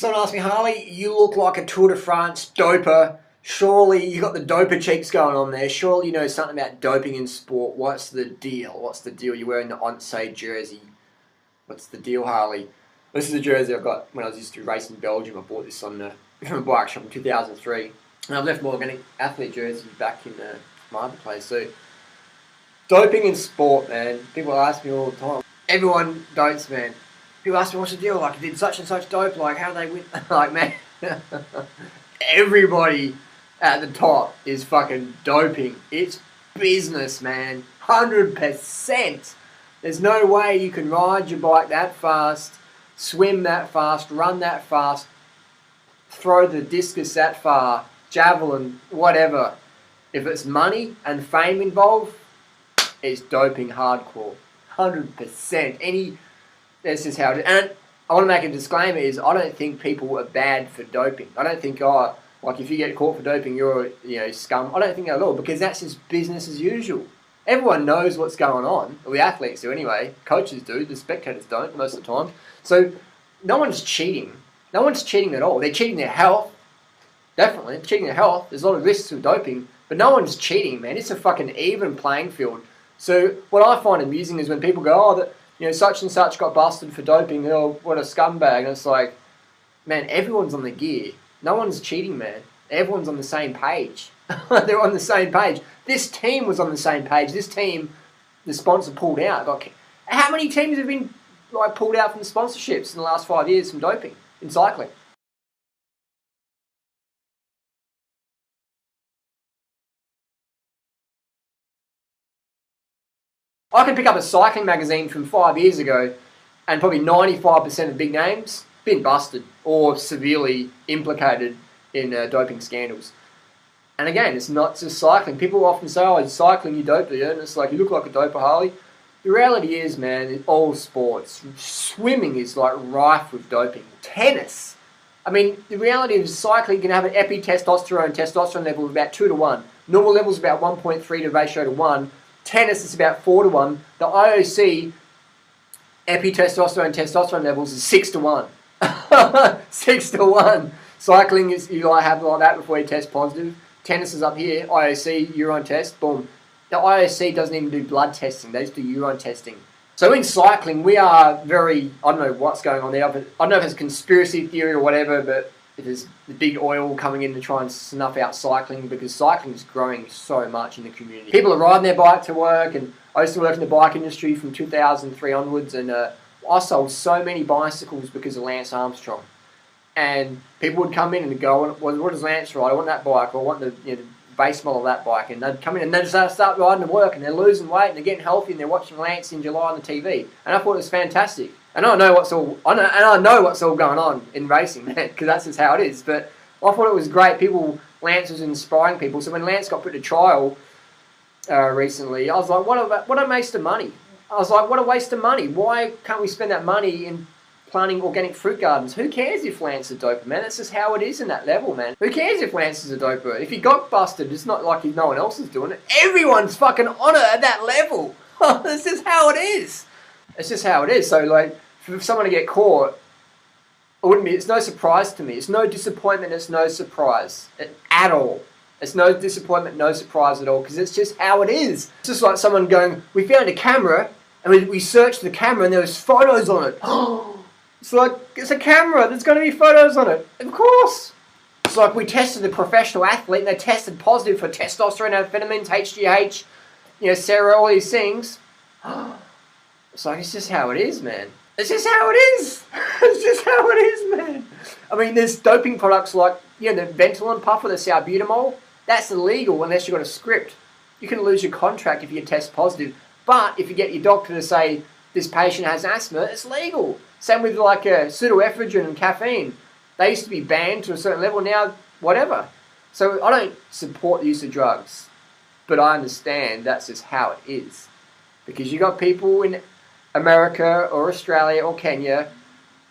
Someone asked me, Harley, you look like a Tour de France doper. Surely you got the doper cheeks going on there. Surely you know something about doping in sport. What's the deal? What's the deal? You're wearing the Once jersey. What's the deal, Harley? This is a jersey I got when I was used to race in Belgium. I bought this on from a bike shop in 2003. And I've left my organic athlete jersey back in my other place. So, doping in sport, man. People ask me all the time. Everyone dopes, man. People ask me, what's the deal? Like, did such and such dope? Like, how do they win? Like, man, everybody at the top is fucking doping. It's business, man. 100%. There's no way you can ride your bike that fast, swim that fast, run that fast, throw the discus that far, javelin, whatever. If it's money and fame involved, it's doping hardcore. 100%. This is how it is. And I want to make a disclaimer is I don't think people are bad for doping. I don't think, like if you get caught for doping, you're scum. I don't think that at all, because that's just business as usual. Everyone knows what's going on. Well, the athletes do anyway. Coaches do. The spectators don't most of the time. So no one's cheating. No one's cheating at all. They're cheating their health. Definitely. They're cheating their health. There's a lot of risks with doping. But no one's cheating, man. It's a fucking even playing field. So what I find amusing is when people go, such and such got busted for doping. Oh, what a scumbag. And it's like, man, everyone's on the gear. No one's cheating, man. Everyone's on the same page. They're on the same page. This team was on the same page. This team, the sponsor pulled out. How many teams have been pulled out from sponsorships in the last 5 years from doping in cycling? I can pick up a cycling magazine from 5 years ago and probably 95% of big names been busted or severely implicated in doping scandals. And again, it's not just cycling. People often say, oh, it's cycling, you dope, and it's like, you look like a doper, Harley. The reality is, man, in all sports, swimming is rife with doping. Tennis. I mean, the reality is cycling, you can have an testosterone level of about 2 to 1. Normal level is about 1.3 to ratio to 1. Tennis is about 4 to 1. The IOC testosterone levels is 6 to 1. 6 to 1. Cycling is, you have like that before you test positive. Tennis is up here, IOC, urine test, boom. The IOC doesn't even do blood testing, they just do urine testing. So in cycling, we are very, I don't know what's going on there. I don't know if it's a conspiracy theory or whatever, but it is the big oil coming in to try and snuff out cycling, because cycling is growing so much in the community. People are riding their bike to work, and I used to work in the bike industry from 2003 onwards, and I sold so many bicycles because of Lance Armstrong. And people would come in and go, what does Lance ride? I want that bike, or I want the base model of that bike. And they'd come in and they'd just start riding to work, and they're losing weight and they're getting healthy, and they're watching Lance in July on the TV. And I thought it was fantastic. And I know what's all going on in racing, man, because that's just how it is. But I thought it was great. Lance was inspiring people. So when Lance got put to trial recently, I was like, what a waste of money. I was like, what a waste of money. Why can't we spend that money in planting organic fruit gardens? Who cares if Lance is a doper, man? That's just how it is in that level, man. Who cares if Lance is a doper? If he got busted, it's not like no one else is doing it. Everyone's fucking on it at that level. This is how it is. It's just how it is. So, for someone to get caught, it's no surprise to me. It's no disappointment, it's no surprise at all. It's no disappointment, no surprise at all, because it's just how it is. It's just like someone going, we found a camera, and we searched the camera, and there was photos on it. It's like, it's a camera, there's going to be photos on it. Of course. It's like we tested a professional athlete and they tested positive for testosterone, amphetamines, HGH, Sarah, all these things. It's like, it's just how it is, man. It's just how it is. It's just how it is, man. I mean, there's doping products like, the Ventolin puff or the salbutamol. That's illegal unless you've got a script. You can lose your contract if you test positive. But if you get your doctor to say this patient has asthma, it's legal. Same with pseudoephedrine and caffeine. They used to be banned to a certain level, now whatever. So I don't support the use of drugs, but I understand that's just how it is. Because you got people in America or Australia or Kenya,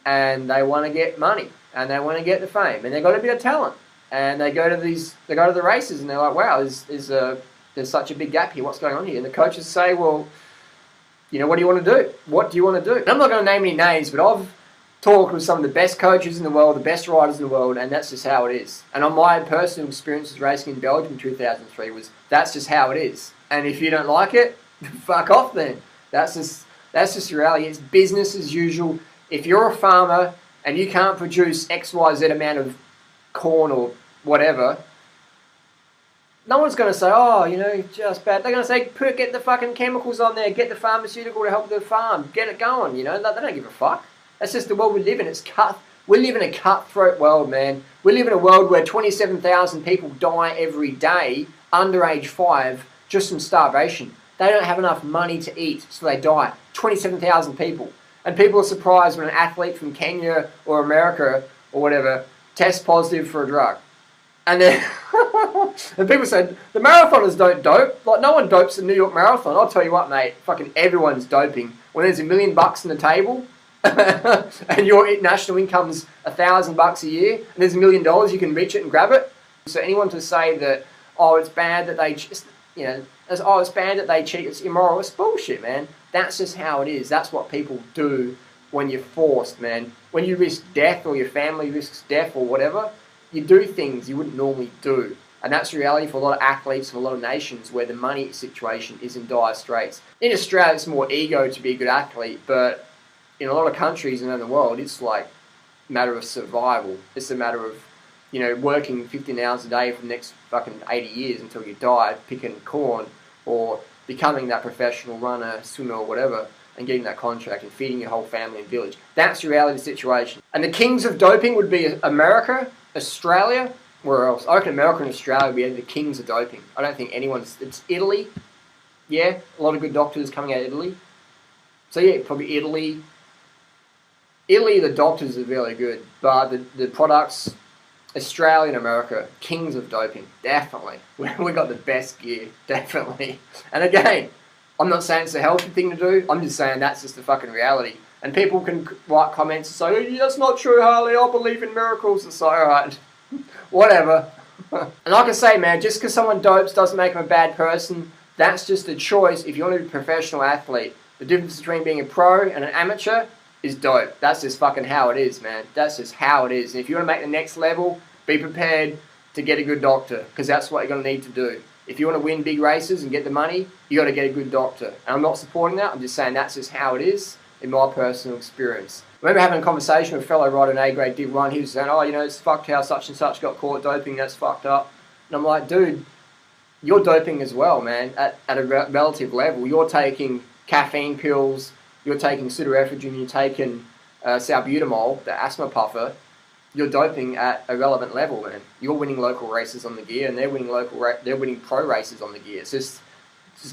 and they want to get money, and they want to get the fame, and they've got a bit of talent, and they go to the races, and they're like, wow, there's such a big gap here. What's going on here? And the coaches say, well, what do you want to do? What do you want to do? And I'm not going to name any names, but talk with some of the best coaches in the world, the best riders in the world, and that's just how it is. And on my personal experiences racing in Belgium in 2003 was that's just how it is. And if you don't like it, fuck off then. That's just reality. It's business as usual. If you're a farmer and you can't produce XYZ amount of corn or whatever, no one's going to say, oh, just bad. They're going to say, get the fucking chemicals on there, get the pharmaceutical to help the farm, get it going, They don't give a fuck. That's just the world we live in. We live in a cutthroat world, man. We live in a world where 27,000 people die every day under age 5 just from starvation. They don't have enough money to eat, so they die. 27,000 people. And people are surprised when an athlete from Kenya or America or whatever tests positive for a drug. And then and people say, the marathoners don't dope. Like, no one dopes the New York Marathon. I'll tell you what, mate, fucking everyone's doping. When there's $1 million on the table, and your national income's $1,000 a year, and there's $1 million, you can reach it and grab it. So anyone to say that, it's bad that they just, it's bad that they cheat, it's immoral, it's bullshit, man. That's just how it is. That's what people do when you're forced, man. When you risk death or your family risks death or whatever, you do things you wouldn't normally do. And that's the reality for a lot of athletes, for a lot of nations where the money situation is in dire straits. In Australia, it's more ego to be a good athlete, but in a lot of countries around the world, it's like a matter of survival. It's a matter of, working 15 hours a day for the next fucking 80 years until you die, picking corn, or becoming that professional runner, swimmer, or whatever, and getting that contract and feeding your whole family and village. That's the reality of the situation. And the kings of doping would be America, Australia, where else? I reckon America and Australia would be the kings of doping. I don't think it's Italy. Yeah, a lot of good doctors coming out of Italy. So yeah, probably Italy. Italy, the doctors are really good, but the products, Australia and America, kings of doping, definitely. We got the best gear, definitely. And again, I'm not saying it's a healthy thing to do, I'm just saying that's just the fucking reality. And people can write comments and say, oh, that's not true, Harley, I believe in miracles. It's like, alright, whatever. And like I say, man, just because someone dopes doesn't make them a bad person. That's just a choice if you want to be a professional athlete. The difference between being a pro and an amateur is dope. That's just fucking how it is, man. That's just how it is. And if you want to make the next level, be prepared to get a good doctor, because that's what you're going to need to do. If you want to win big races and get the money, you got to get a good doctor. And I'm not supporting that. I'm just saying that's just how it is in my personal experience. I remember having a conversation with a fellow rider in A-grade Div 1. He was saying, it's fucked how such and such got caught doping. That's fucked up. And I'm like, dude, you're doping as well, man, at a relative level. You're taking caffeine pills, you're taking pseudoephedrine, you're taking salbutamol, the asthma puffer. You're doping at a relevant level, man. You're winning local races on the gear, and they're winning pro races on the gear. It's just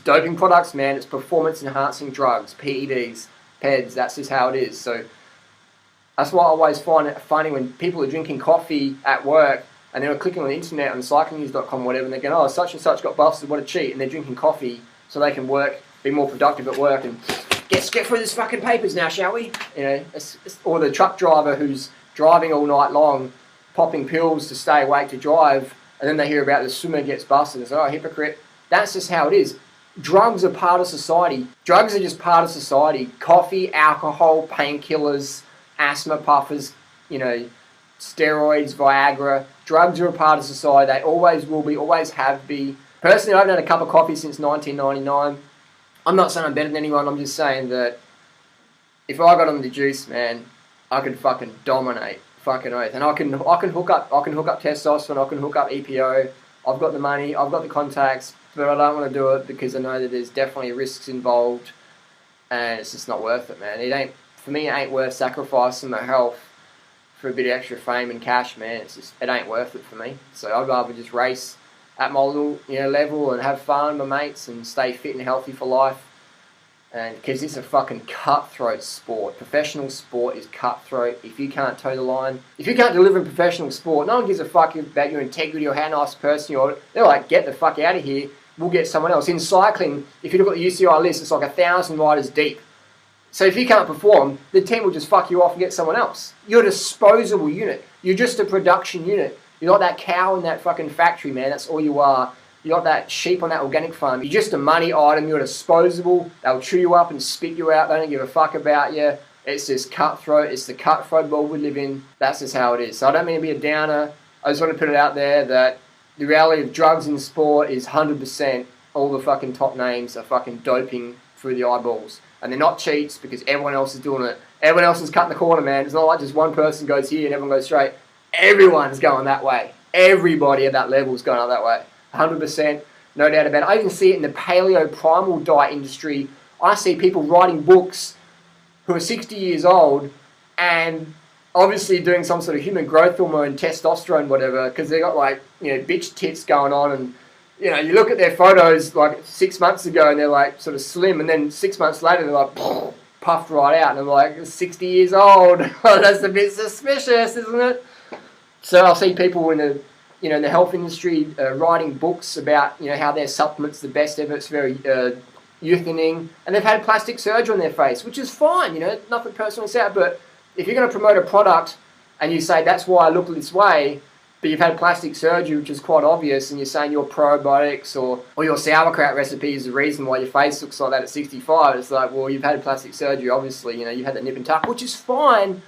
doping products, man. It's performance enhancing drugs, PEDs, PEDs. That's just how it is. So that's why I always find it funny when people are drinking coffee at work and they're clicking on the internet on cyclingnews.com or whatever, and they're going, oh, such and such got busted, what a cheat, and they're drinking coffee so they can be more productive at work and get through this fucking papers now, shall we? Or the truck driver who's driving all night long, popping pills to stay awake to drive, and then they hear about the swimmer gets busted and say, oh, hypocrite. That's just how it is. Drugs are part of society. Drugs are just part of society. Coffee, alcohol, painkillers, asthma puffers, steroids, Viagra. Drugs are a part of society. They always will be, always have been. Personally, I haven't had a cup of coffee since 1999. I'm not saying I'm better than anyone. I'm just saying that if I got on the juice, man, I could fucking dominate, fucking oath. And I can hook up testosterone. I can hook up EPO. I've got the money. I've got the contacts, but I don't want to do it because I know that there's definitely risks involved, and it's just not worth it, man. It ain't worth sacrificing my health for a bit of extra fame and cash, man. It ain't worth it for me. So I'd rather just race at my little level and have fun with my mates and stay fit and healthy for life. And because it's a fucking cutthroat sport. Professional sport is cutthroat. If you can't toe the line, if you can't deliver in professional sport, no one gives a fuck about your integrity or how nice a person you are. They're like, get the fuck out of here. We'll get someone else. In cycling, if you look at the UCI list, it's like 1,000 riders deep. So if you can't perform, the team will just fuck you off and get someone else. You're a disposable unit. You're just a production unit. You're not that cow in that fucking factory, man. That's all you are. You're not that sheep on that organic farm. You're just a money item. You're disposable. They'll chew you up and spit you out. They don't give a fuck about you. It's just cutthroat. It's the cutthroat world we live in. That's just how it is. So I don't mean to be a downer. I just want to put it out there that the reality of drugs in sport is 100% all the fucking top names are fucking doping through the eyeballs. And they're not cheats because everyone else is doing it. Everyone else is cutting the corner, man. It's not like just one person goes here and everyone goes straight. Everyone's going that way. Everybody at that level is going that way. 100%, no doubt about it. I even see it in the paleo primal diet industry. I see people writing books who are 60 years old and obviously doing some sort of human growth hormone, testosterone, whatever, because they got like, bitch tits going on, and you look at their photos like 6 months ago and they're like sort of slim, and then 6 months later they're like puffed right out, and I'm like 60 years old. That's a bit suspicious, isn't it? So I'll see people in the in the health industry writing books about how their supplement's the best ever. It's very youthening, and they've had plastic surgery on their face, which is fine, nothing personal about. But if you're going to promote a product and you say that's why I look this way, but you've had plastic surgery, which is quite obvious, and you're saying your probiotics or your sauerkraut recipe is the reason why your face looks like that at 65, it's like, well, you've had plastic surgery, obviously, you've had that nip and tuck, which is fine,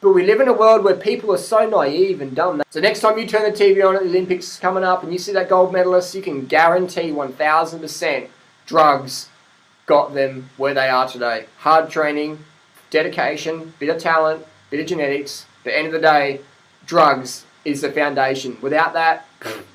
but we live in a world where people are so naive and dumb. So next time you turn the TV on at the Olympics coming up and you see that gold medalist, you can guarantee 1000% drugs got them where they are today. Hard training, dedication, bit of talent, bit of genetics. At the end of the day, drugs is the foundation. Without that,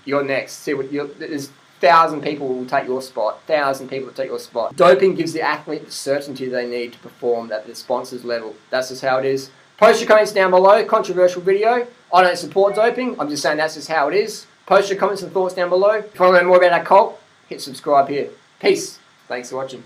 you're next. There's 1,000 people who will take your spot. 1,000 people will take your spot. Doping gives the athlete the certainty they need to perform at the sponsor's level. That's just how it is. Post your comments down below. Controversial video. I don't support doping. I'm just saying that's just how it is. Post your comments and thoughts down below. If you want to learn more about our cult, hit subscribe here. Peace. Thanks for watching.